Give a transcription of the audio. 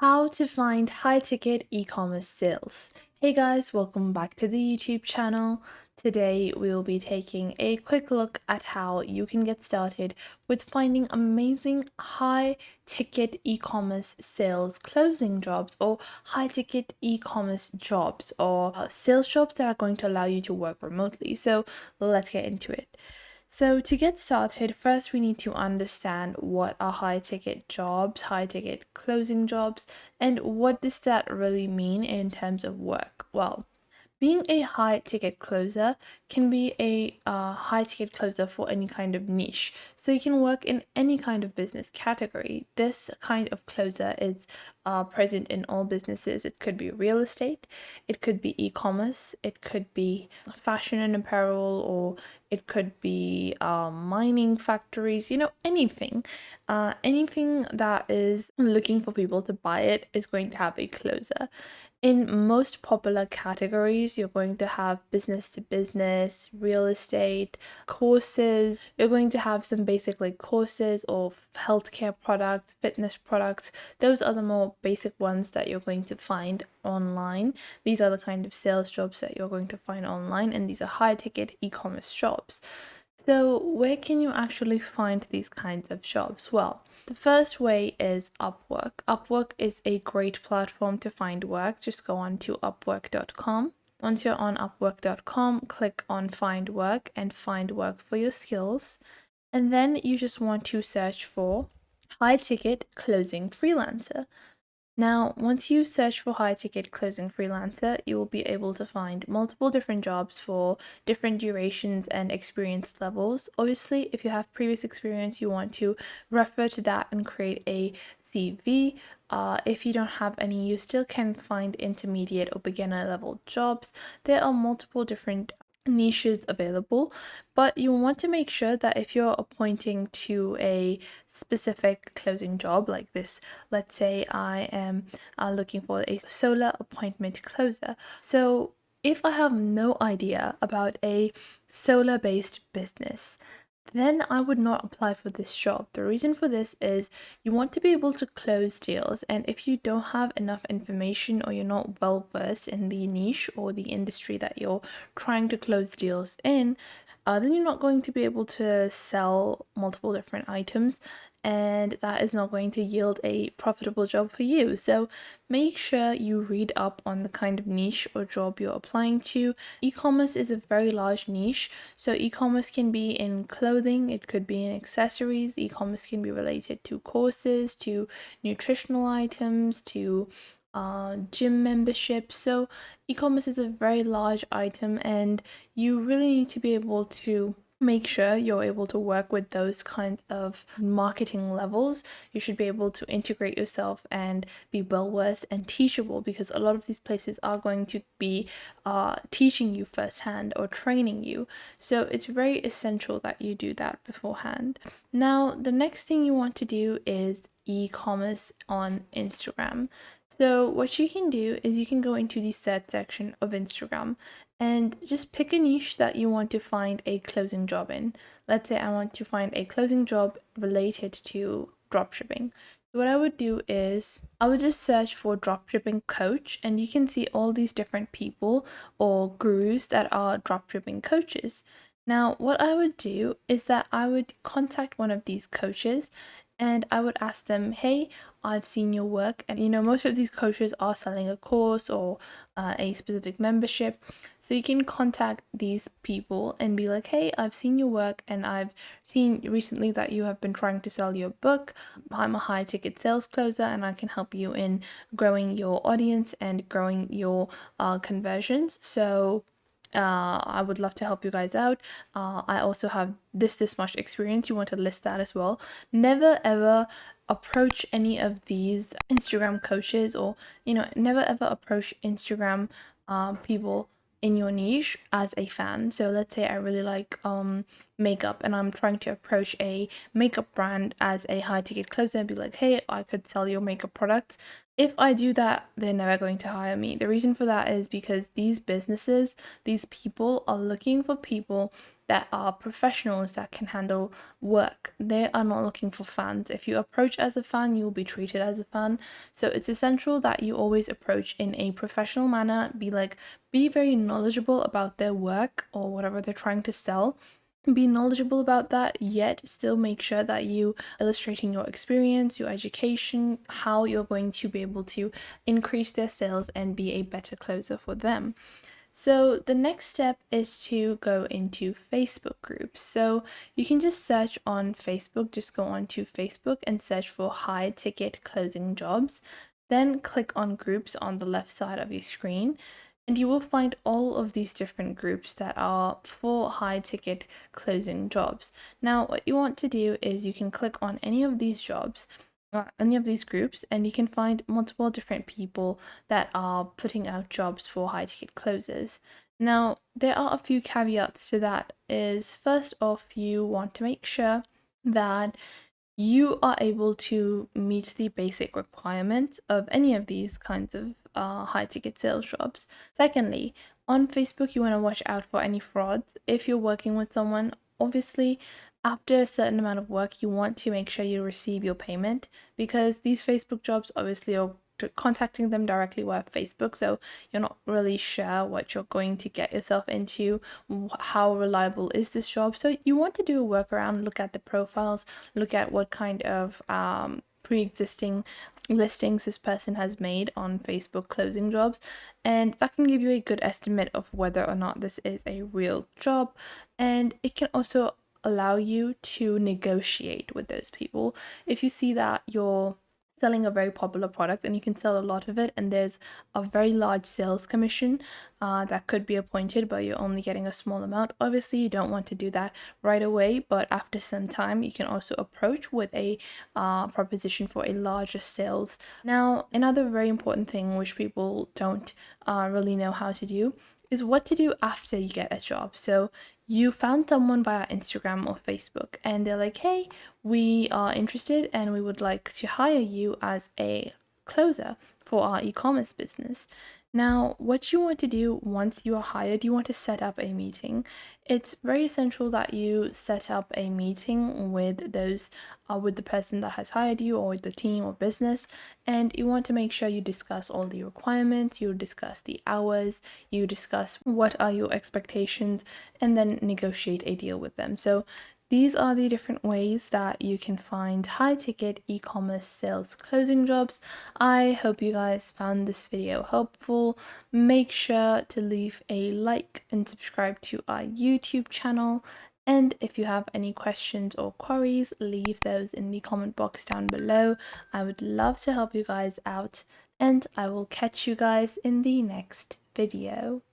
How to find high ticket e-commerce sales. Hey guys, welcome back to the YouTube channel. Today we'll be taking a quick look at how you can get started with finding amazing high ticket e-commerce sales closing jobs or high ticket e-commerce jobs or sales jobs that are going to allow you to work remotely. So let's get into it. So to get started, first we need to understand what are high ticket jobs, high ticket closing jobs, and what does that really mean in terms of work? Well, being a high ticket closer can be a high ticket closer for any kind of niche. So you can work in any kind of business category. This kind of closer is present in all businesses. It could be real estate, it could be e-commerce, it could be fashion and apparel, or it could be mining factories, anything. Anything that is looking for people to buy it is going to have a closer. In most popular categories, you're going to have business to business, real estate, courses. You're going to have some basic like courses or healthcare products, fitness products. Those are the more basic ones that you're going to find online. These are the kind of sales jobs that you're going to find online, and these are high ticket e-commerce jobs. So, where can you actually find these kinds of jobs? Well, the first way is Upwork. Upwork is a great platform to find work. Just go on to upwork.com. Once you're on upwork.com, click on find work and find work for your skills. And then you just want to search for high ticket closing freelancer. Now, once you search for high ticket closing freelancer, you will be able to find multiple different jobs for different durations and experience levels. Obviously, if you have previous experience, you want to refer to that and create a CV. If you don't have any, you still can find intermediate or beginner level jobs. There are multiple different niches available, but you want to make sure that if you're appointing to a specific closing job like this, let's say I am looking for a solar appointment closer. So if I have no idea about a solar based business, then I would not apply for this job. The reason for this is you want to be able to close deals, and if you don't have enough information or you're not well versed in the niche or the industry that you're trying to close deals in, then you're not going to be able to sell multiple different items, and that is not going to yield a profitable job for you. So make sure you read up on the kind of niche or job you're applying to. E-commerce is a very large niche, so e-commerce can be in clothing, it could be in accessories, e-commerce can be related to courses, to nutritional items, to gym memberships. So e-commerce is a very large item, and you really need to be able to make sure you're able to work with those kinds of marketing levels. You should be able to integrate yourself and be well versed and teachable, because a lot of these places are going to be teaching you firsthand or training you. So it's very essential that you do that beforehand. Now, the next thing you want to do is e-commerce on Instagram. So what you can do is you can go into the search section of Instagram and just pick a niche that you want to find a closing job in. Let's say I want to find a closing job related to dropshipping. What I would do is I would just search for dropshipping coach, and you can see all these different people or gurus that are dropshipping coaches. Now, what I would do is that I would contact one of these coaches and I would ask them, hey, I've seen your work. And most of these coaches are selling a course or a specific membership. So you can contact these people and be like, hey, I've seen your work and I've seen recently that you have been trying to sell your book. I'm a high ticket sales closer and I can help you in growing your audience and growing your conversions. So I would love to help you guys out. I also have this much experience. You want to list that as well. Never ever approach any of these Instagram coaches, or never ever approach Instagram people in your niche as a fan. So let's say I really like makeup and I'm trying to approach a makeup brand as a high ticket closer and be like, hey, I could sell your makeup products. If I do that, they're never going to hire me. The reason for that is because these businesses, these people are looking for people that are professionals that can handle work. They are not looking for fans. If you approach as a fan, you will be treated as a fan. So it's essential that you always approach in a professional manner. Be very knowledgeable about their work or whatever they're trying to sell. Be knowledgeable about that, yet still make sure that you illustrating your experience, your education, how you're going to be able to increase their sales and be a better closer for them. So the next step is to go into Facebook groups. So you can just search on Facebook, just go onto Facebook and search for high ticket closing jobs. Then click on groups on the left side of your screen, and you will find all of these different groups that are for high ticket closing jobs. Now, what you want to do is you can click on any of these jobs, any of these groups, and you can find multiple different people that are putting out jobs for high ticket closes. Now, there are a few caveats to that. Is first off, you want to make sure that you are able to meet the basic requirements of any of these kinds of high ticket sales jobs. Secondly, on Facebook, you want to watch out for any frauds. If you're working with someone, obviously, after a certain amount of work, you want to make sure you receive your payment, because these Facebook jobs obviously are contacting them directly via Facebook, so you're not really sure what you're going to get yourself into, how reliable is this job. So you want to do a workaround, look at the profiles, look at what kind of pre-existing listings this person has made on Facebook closing jobs, and that can give you a good estimate of whether or not this is a real job. And it can also allow you to negotiate with those people. If you see that you're selling a very popular product and you can sell a lot of it, and there's a very large sales commission that could be appointed, but you're only getting a small amount, obviously you don't want to do that right away, but after some time you can also approach with a proposition for a larger sales. Now, another very important thing which people don't really know how to do is what to do after you get a job. So you found someone via Instagram or Facebook and they're like, hey, we are interested and we would like to hire you as a closer for our e-commerce business. Now, what you want to do once you are hired, you want to set up a meeting. It's very essential that you set up a meeting with with the person that has hired you, or with the team or business, and you want to make sure you discuss all the requirements, you discuss the hours, you discuss what are your expectations, and then negotiate a deal with them. So these are the different ways that you can find high ticket e-commerce sales closing jobs. I hope you guys found this video helpful. Make sure to leave a like and subscribe to our YouTube channel. And if you have any questions or queries, leave those in the comment box down below. I would love to help you guys out, and I will catch you guys in the next video.